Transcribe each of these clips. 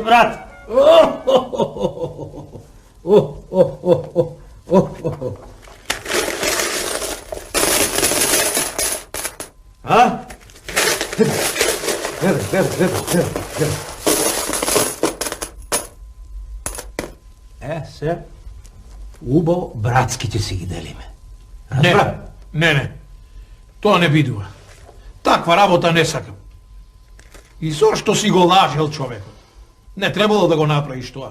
брат. А? Гледай. Се, убаво, братски ќе си ги делиме. Не. Тоа не бидува. Таква работа не сакам. И зошто си го лажел човекот? Не требало да го направиш тоа.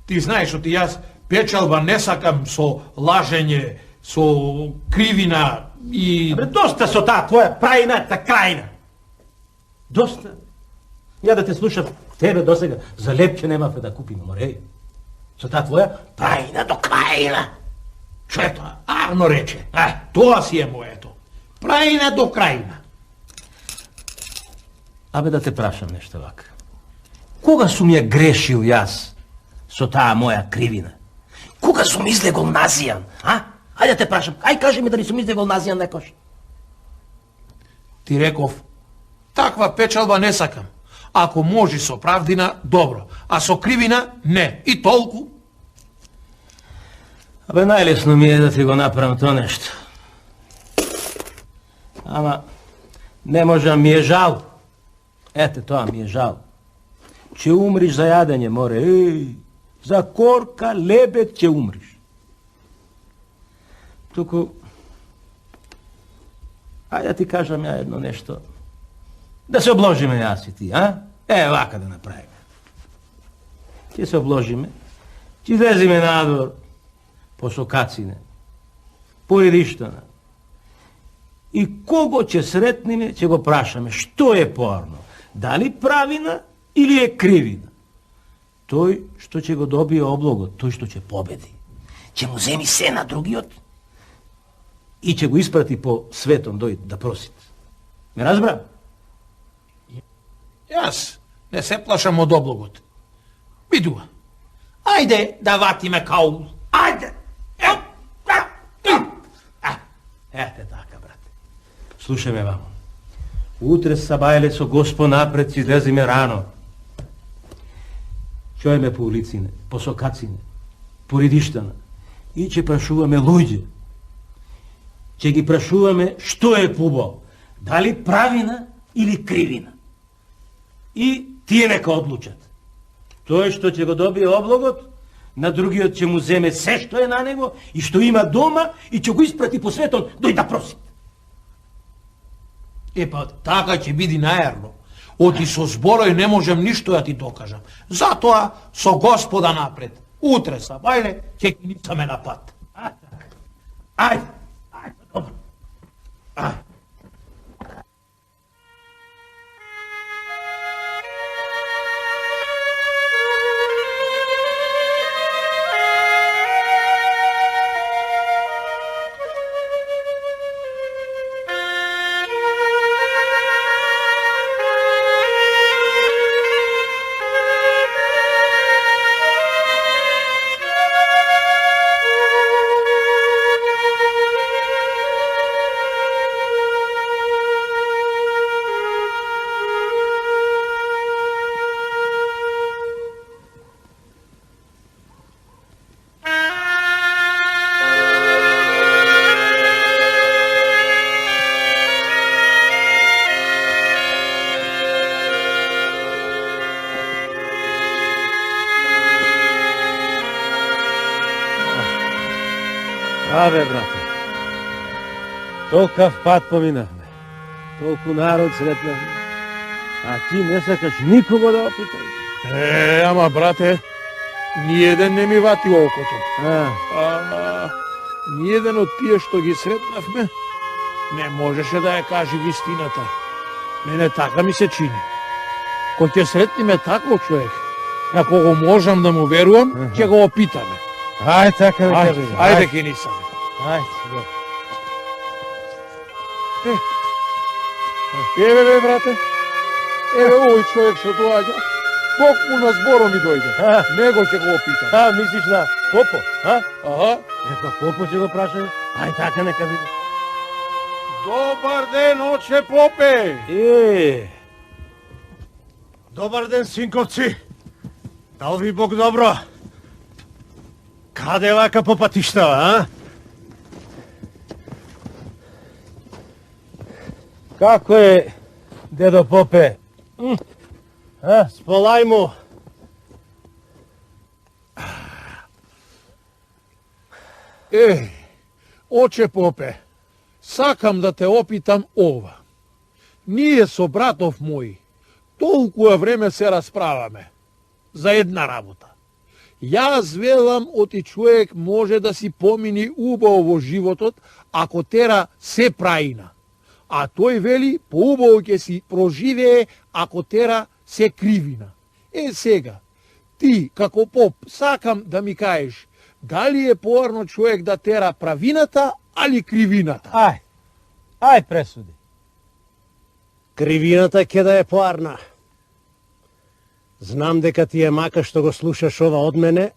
Ти знаеш оти јас печалба не сакам со лажење, со кривина и... Абре, доста со таа твоја прајната крајна. Доста. Ја да те слушам, тебе досега за лепче немавме да купиме, мореј. Со таа твоја прајна до крајна. Што е тоа? Арно рече. Тоа си е моето. Прајна до крајна. Абе да те прашам нешто вака. Кога сум ја грешил јас со таа моја кривина? Кога сум излегол назијан, а? Ајде те прашам, ај кажи ми дали сум излегол назијан некош. Ти реков, таква печалба не сакам. Ако може со правдина, добро. А со кривина, не. И толку. Абе, најлесно ми е да ти го направам тоа нешто. Ама, не можам, ми е жал. Ете, тоа ми е жал. Ќе умриш за јадење, море. За корка лебед ќе умриш. Туку, ајде да ти кажам ја едно нешто. Да се обложиме јас и ти, а? Вака да направиме. Ќе се обложиме, ќе излезиме надвор, по сокацине, по Ириштана. И кого ќе сретниме, ќе го прашаме, што е поарно? Дали правина или е кривина? Тој што ќе го добие облогот, тој што ќе победи, ќе му земи се на другиот и ќе го испрати по светом да просит. Ме разбра? Јас не се плашам од облогот. Бидува. Ајде да ватиме каул. Ајде! Ете така, брате. Слушај ме вамо. Утре сабајле со Госпо напред си излезиме рано. Чојме по улицине, по сокацине, по Ридиштана. И ќе прашуваме луѓе. Ќе ги прашуваме што е пубо. Дали правина или кривина. И тие нека одлучат. Тој што ќе го добие облогот, на другиот ќе му земе се што е на него и што има дома и ќе го испрати по светот дој да проси. Така ќе биде најарно. Оти со зборој не можем ништо да ти докажам. Затоа со Господа напред. Утре сабајле ќе ги ницаме на пат. Ајде, добро. Абе, брате, толкав пат поминавме, толку народ сретнавме, а ти не сакаш никого да опиташ. Ама, брате, ниеден не ми вати окото. Ниеден од тие што ги сретнавме, не можеше да ја каже вистината. Мене така ми се чини. Кој ќе сретниме таков човек, на кого можам да му верувам, ќе го опитаме. Ајде така да кажеш. Ајде ке нисаме. Ајде. Еве бе, брате. Еве овој човек што доаѓа. Токму на зборо ми дојде. Него ќе го опитам. Мислиш на Попо, Аха. Попо ќе го прашаме. Ајде така нека види. Добар ден, оче Попе. Добар ден, синковци. Дал ви Бог добро? Каде вака по патиштава, а? Како е, дедо Попе? Сполај му. Оче Попе, сакам да те опитам ова. Ние со братов мој толкува време се расправаме за една работа. Јас велам оти човек може да си помини убаво во животот ако тера се праина. А тој вели поубаво ќе си проживее ако тера се кривина. Сега, ти како поп сакам да ми кажеш дали е поарно човек да тера правината али кривината? Ај пресуди. Кривината ќе да е поарна. Знам дека ти е мака што го слушаш ова од мене,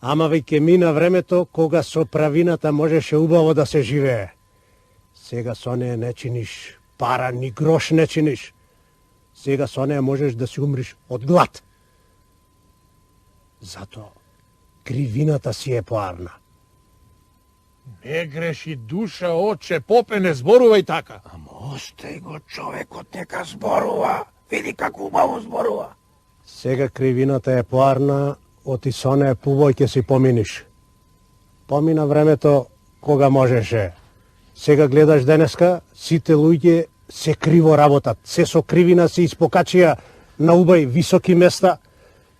ама веќе мина времето кога со правината можеше убаво да се живее. Сега со неја не чиниш пара, ни грош не чиниш. Сега со неја можеш да си умриш од глад. Зато кривината си е поарна. Не греши душа, оче Попе, не зборувај така. Ама остај го човекот, нека зборува. Види како убаво зборува. Сега кривината е поарна, оти со неја побој ќе си поминиш. Помина времето кога можеше. Сега гледаш денеска, сите луѓе се криво работат. Се со кривина се испокачија на убај високи места.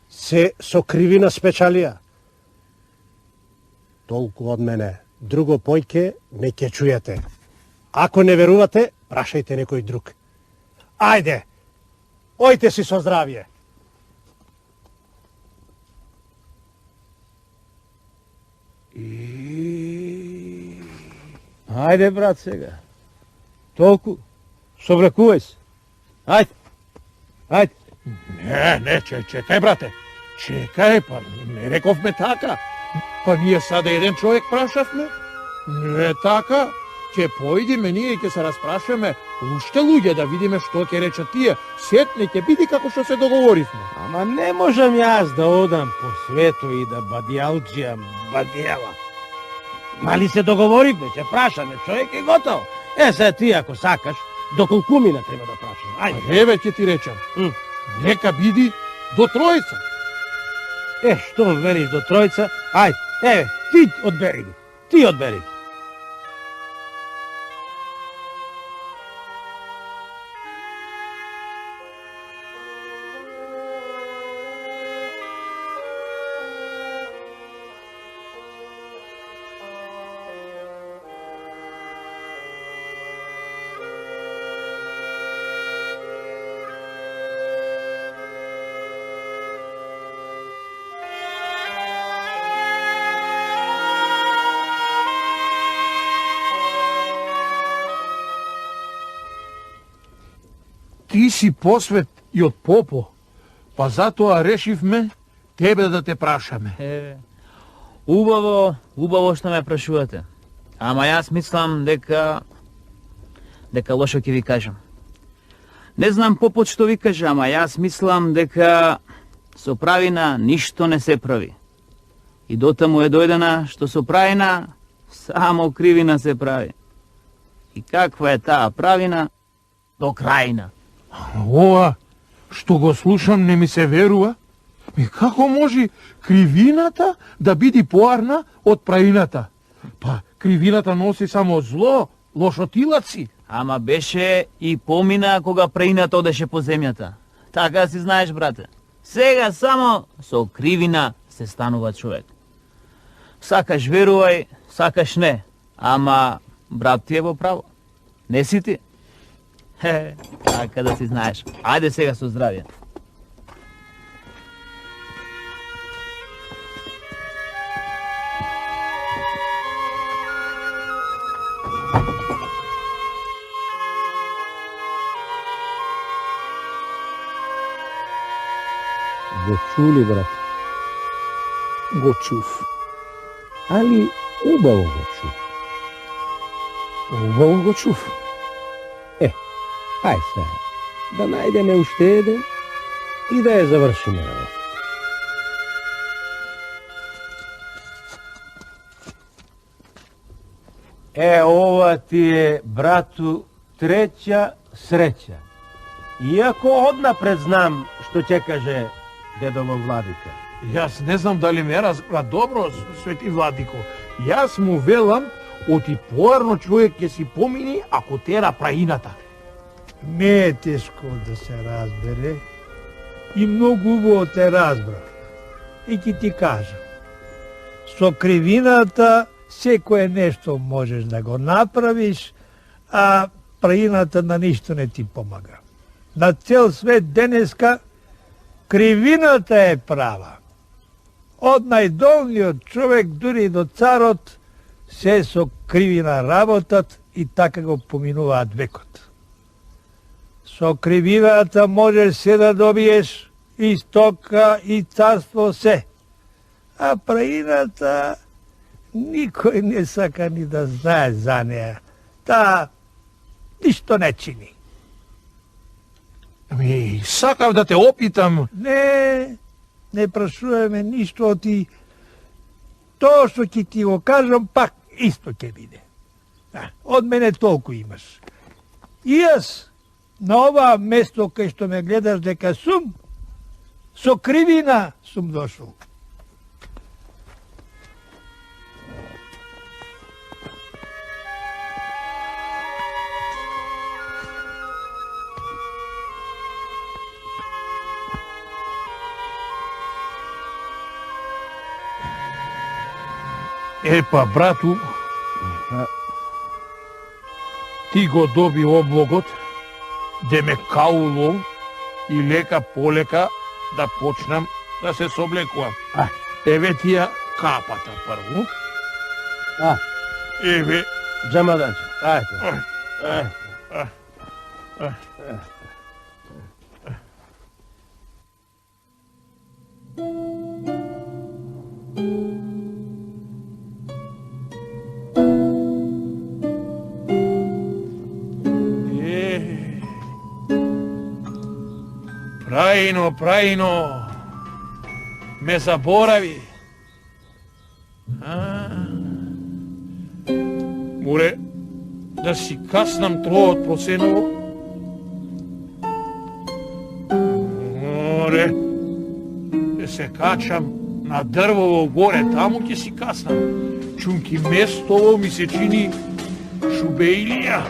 Се со кривина спечалија. Толку од мене. Друго појке не ќе чуете. Ако не верувате, прашајте некој друг. Ајде, ојте си со здравје. Ајде, брат, сега. Толку. Собракувај се. Ајде. Ајде. Не, чекај, брате. Чекај, па не рековме така. Па ние сада еден човек прашавме. Не така. Ќе поидеме ние и ќе се распрашаме уште луѓе да видиме што ќе речат тие. Сетне ќе биде како што се договоривме. Ама не можам јас да одам по свету и да бадјалџијам бадјела. Мали се договоривме, ќе прашаме, човек е готов. Сега ти ако сакаш, до колку мина треба да прашаме. Ајде. Еве ќе ти речам. Нека биди до тројца. Што велиш до тројца? Ајде, еве, ти одбери ги. Ти одбери ги. Ти си посвет и од попо, па затоа решивме тебе да те прашаме. Убаво што ме прашувате. Ама јас мислам дека лошо ќе ви кажам. Не знам попот што ви кажа, ама јас мислам дека со правина ништо не се прави. И дотаму е дојдена што со правина само кривина се прави. И каква е таа правина до крајна. Ова, што го слушам, не ми се верува. И како може кривината да биде поарна од праината? Па, кривината носи само зло, лошотилаци. Ама беше и помина кога праината одеше по земјата. Така си знаеш, брате. Сега само со кривина се станува човек. Сакаш верувај, сакаш не. Ама брат ти е во право. Не си ти? Така да си знаеш. Ајде сега со здравје. Го чули, брат? Го чув. Али убаво го чув. Убаво го чув. Ај сега, да најдеме уште еден и да ја завршиме работа. Ова ти е, брату, треća среќа. Иако однапред знам што ќе каже дедово владика. Јас не знам дали ме разбра добро, свети владико. Јас му велам, оти поарно човек ќе си помини ако тера праината. Не е тешко да се разбере и многу убаво те разбрав. И ќе ти кажам, со кривината секое нешто можеш да го направиш, а праината на ништо не ти помага. На цел свет денеска кривината е права. Од најдолниот човек дури до царот се со кривина работат и така го поминуваат векот. Со кривината можеш се да добиеш и стока и царство се. А праината никој не сака ни да знае за неа. Таа ништо не чини. Ами, сакав да те опитам. Не прашуваме ништо од ти. Тоа што ќе ти го кажам, пак исто ќе биде. Од мене толку имаш. И јас, на ова место кај што ме гледаш дека сум, со кривина сум дошол. Епа, брату, ти го доби облогот, де ме кауло и лека полека да почнам да се соблекувам. Еве ти ја капата прво. Еве. Джамаданче, ајде. Праино, ме заборави. Море, да си каснам троот просеново. Море, да се качам на дрвово горе, таму ќе си каснам. Чунки местово ми се чини шубеилија.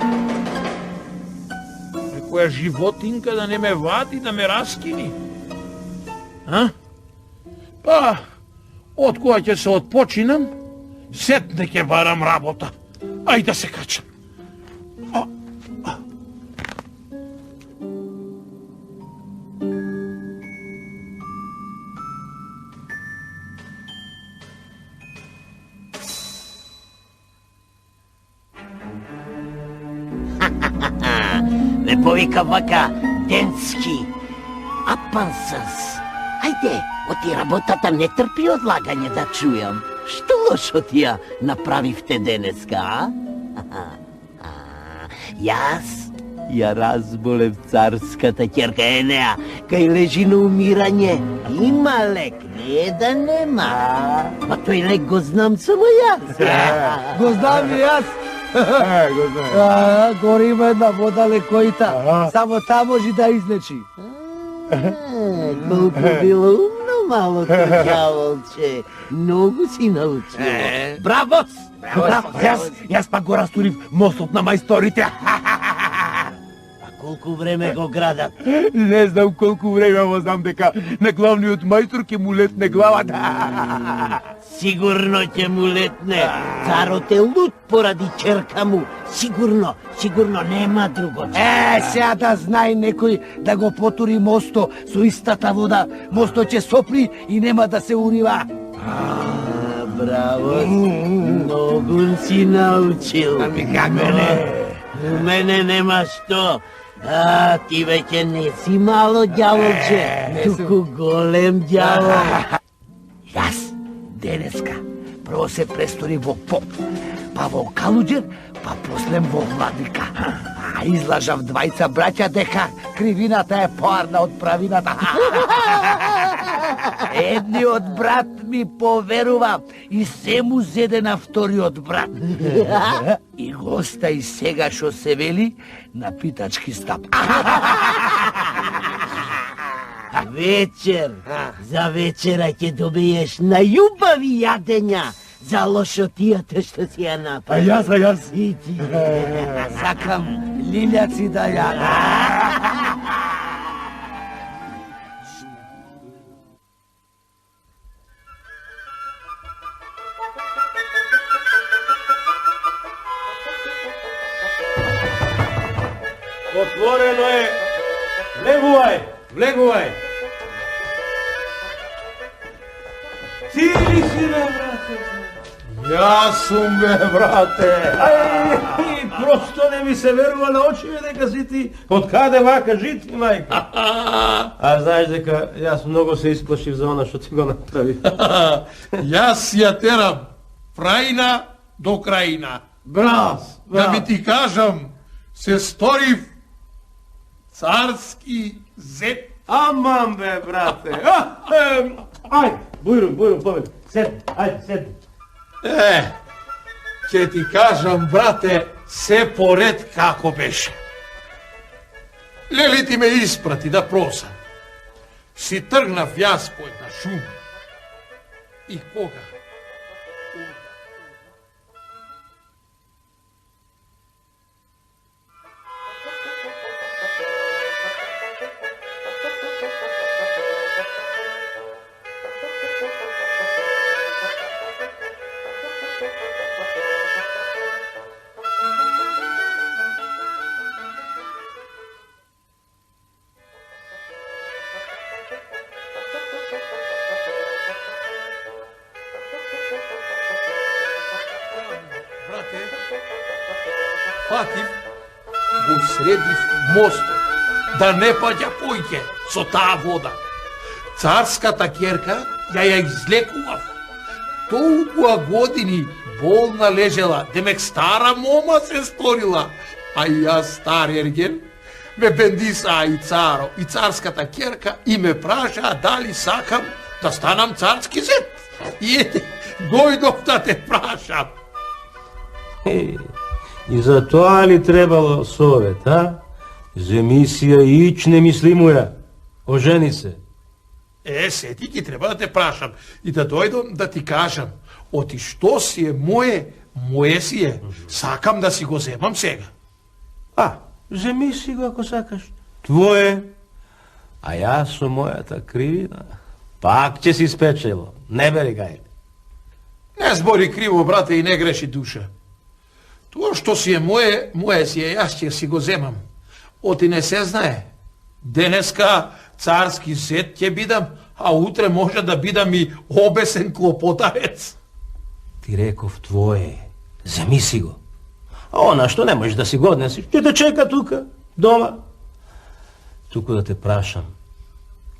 Некоја животинка да не ме вади, да ме раскини. Па, од кога ќе се отпочинам, сетне ќе барам работа. Ај да се качам. Ме повика вака Денски, апансас. Ајде, оти работата не трпи одлагање да чујам. Што лошо ти ја направивте денеска, Јас ја разболев царската ќерка Енеа, кај лежи на умирање. Има лек, не да нема. Па тој лек го знам само јас. Го знам и јас. Гори има една вода лекојта, само таа може да излечи. Колку било умно малото ѓаволче. Многу си научил. Бравос! Јас пак го растурив мостот на мајсторите. Колку време го градат? Не знам колку време, ама знам дека на главниот мајстор ќе му летне главата. Сигурно ќе му летне. Царот е лут поради ќерка му. Сигурно нема друго. Сега да знае некој да го потури мосто со истата вода. Мосто ќе сопри и нема да се урива. Браво, многу си научил. Мене нема што. Ти веќе не си мало ѓаволче, туку голем ѓавол. Јас денеска прво се престори во поп, па во калуџер, па после во владика. А излажав двајца браќа дека кривината е поарна од правината. Едниот брат ми поверува и се му зеде на вториот брат. И госта и сега шо се вели на питачки стап. Вечер, за вечера ќе добиеш најубави јадења за лошотијата што си ја направи. А јас. И ти. Сакам лилјаци да јадам. Отворено е. Влегувај. Ти ли си, бе, брате? Јас сум, бе, брате. Ај, просто не ми се верува на очи, дека си ти. Од каде вака жити, мајка? А знаеш дека јас многу се исплашив за она што ти го направи. Јас ја терам прајна до крајна. Брас, Да би ти кажам, се сторив царски зет. Аман, бе, брате. Ај, Бујрун, повели. Седни. Ќе ти кажам, брате, се поред како беше. Лели ти ме испрати да просам. Си тргнав јас по една шума. И кога? Фатив, го средив мостот, да не паѓа појќе со таа вода. Царската ќерка ја излекував. Толкова години болна лежела, демек стара мома се сторила. А јас стар ерген, ме бендисаа и царо, и царската ќерка и ме прашаа дали сакам да станам царски зет. И ете, дојдов да те прашам. И за тоа ли требало совет, а? Земи си ја ич немислимуја. Ожени се. Сети ги треба да те прашам и да дојдам да ти кажам, оти што си е мое си е. Сакам да си го земам сега. Земи си го ако сакаш. Твое. А јас со мојата кривина пак ќе си спечело. Не бери гај. Не збори криво, брате, и не греши душа. Тоа што си е мое си е, јас ќе си го земам. Оти не се знае. Денеска царски зет ќе бидам, а утре може да бидам и обесен клопотарец. Ти реков твое. Земи си го. А она што не можеш да си го однесиш, ќе те чека тука, дома. Туку да те прашам,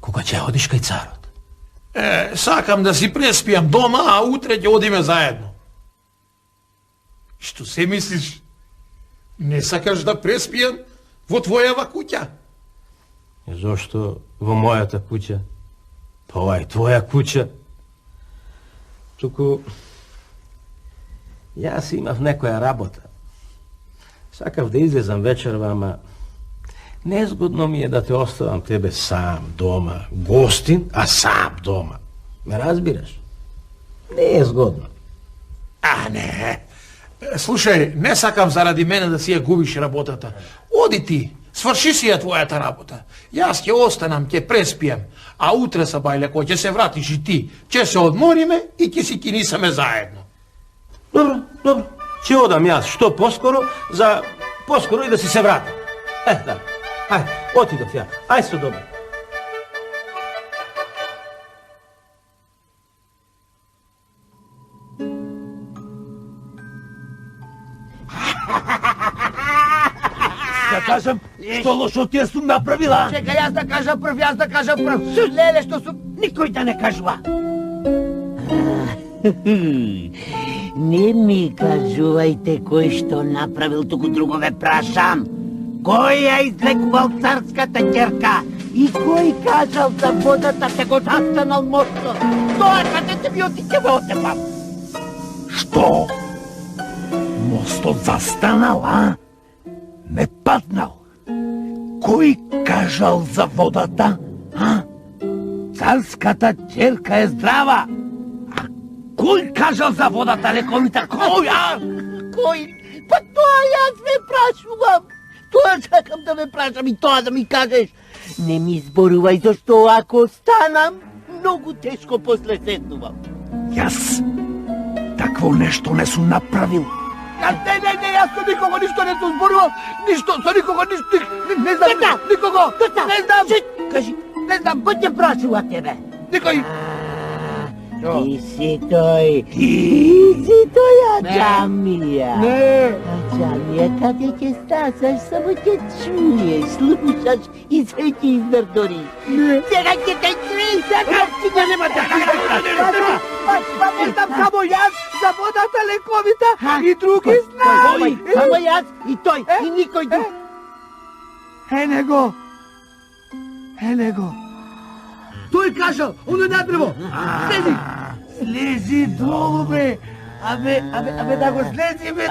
кога ќе одиш кај царот? Сакам да си преспијам дома, а утре ќе одиме заедно. Што се мислиш? Не сакаш да преспијам во твојава куќа? Зошто во мојата куќа? Па ова е твоја куќа. Туку јас имав некоја работа. Сакав да излезам вечерва, ама незгодно ми е да те оставам тебе сам дома. Гостин, а сам дома. Ме разбираш? Не е згодно. Не. Слушај, не сакам заради мене да си ја губиш работата. Оди ти, сврши си ја твојата работа. Јас ќе останам, ќе преспијам, а утре са бајлеко ќе се вратиш и ти. Ќе се одмориме и ќе си кинисаме заедно. Добро. Ќе одам јас што поскоро, за поскоро и да си се вратам. Да. Ајде, отидов ја. Ајде се добро. Да кажам, што лошо ти сум направила? Чека, јас да кажам прв. Леле, што сум... Никој да не кажува. Не ми кажувајте кој што направил, туку друго ве прашам. Кој ја излекувал царската ќерка? И кој кажал за водата те го застанал мостот? Тоа каде те би отиќе ве отепам? Што? Мостот застанал, а? Не паднал. Кој кажал за водата, а? Царската ќерка е здрава. А кој кажал за водата, лековита? Кој, а? Кој? Па тоа јас ве прашувам. Тоа чакам да ве прашам и тоа да ми кажеш. Не ми зборувај, зашто ако станам, многу тешко после седнувам. Јас такво нешто не сум направил. Не, јас со никого ништо не сум зборувал, ништо, со никого ништо, не знам, никого, не знам. Кажи, не знам, кој те прашува тебе? Никој. Ти си тој. Ти си тој, Аджамија. Не. Аджамија, каде ќе стасаш, само ќе чуеш, слушаш и се ќе изнардори. Сега ќе те чуеш, сега ќе нема да Па не знам само јас, за водата лековита и други знај. Само јас и тој, и никој друг. Енего. Тој кажал, оно на дрво. Слези долу, бе. Абе да го слезиме.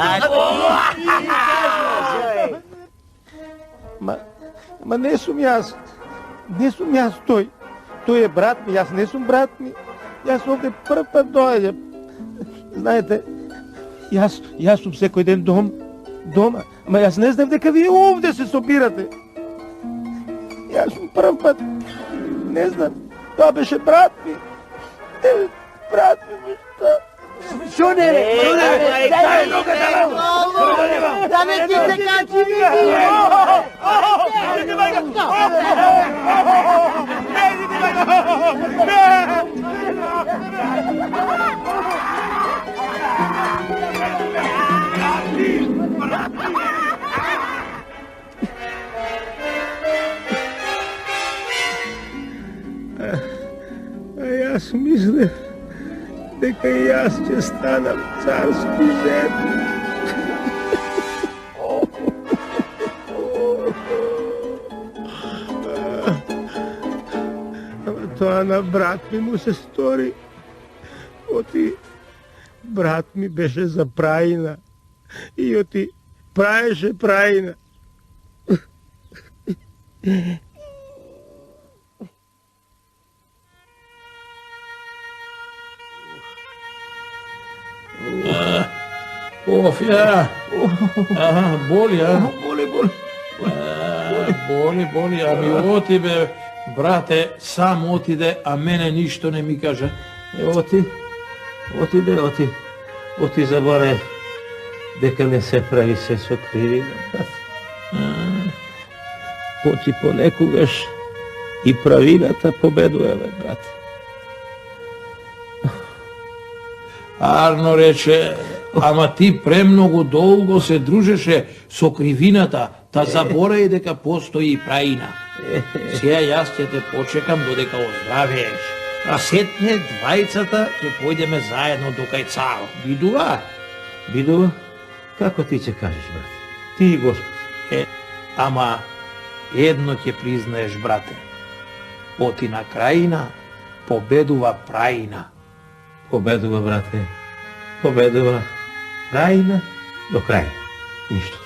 Ма не сум јас. Не сум јас тој. Тој е брат ми, јас не сум брат ми. Јас овде прв пат доаѓам. Знаете, јас сум секој ден дома. Ама јас не знам дека вие овде се собирате. Јас сум прв пат. Не знам. Тоа беше брат ми. Брат ми, што? Шо не? Дај ногата! Да не ти се качи, види! Јас мислев дека и јас ќе станам царски зет. Ама тоа на брат ми му се стори. Оти брат ми беше за праина и оти праеше праина. Оф, ја. Боли, а? Боли, ами оти бе, брате, сам отиде, а мене ништо не ми кажа. Оти заборев дека не се прави се со кривина, брат. Оти понекогаш и правината победува, брат. Арно рече, ама ти премногу долго се дружеше со кривината, та заборај дека постои и праина. Сега јас ќе те почекам додека оздравееш, а сетне двајцата ќе појдеме заедно до кај царот. Бидува? Како ти ќе кажеш, брат? Ти и Господ. Ама едно ќе признаеш, брате. Оти на краина победува праина. Победува, брате. Победува праина до крај. Ништо.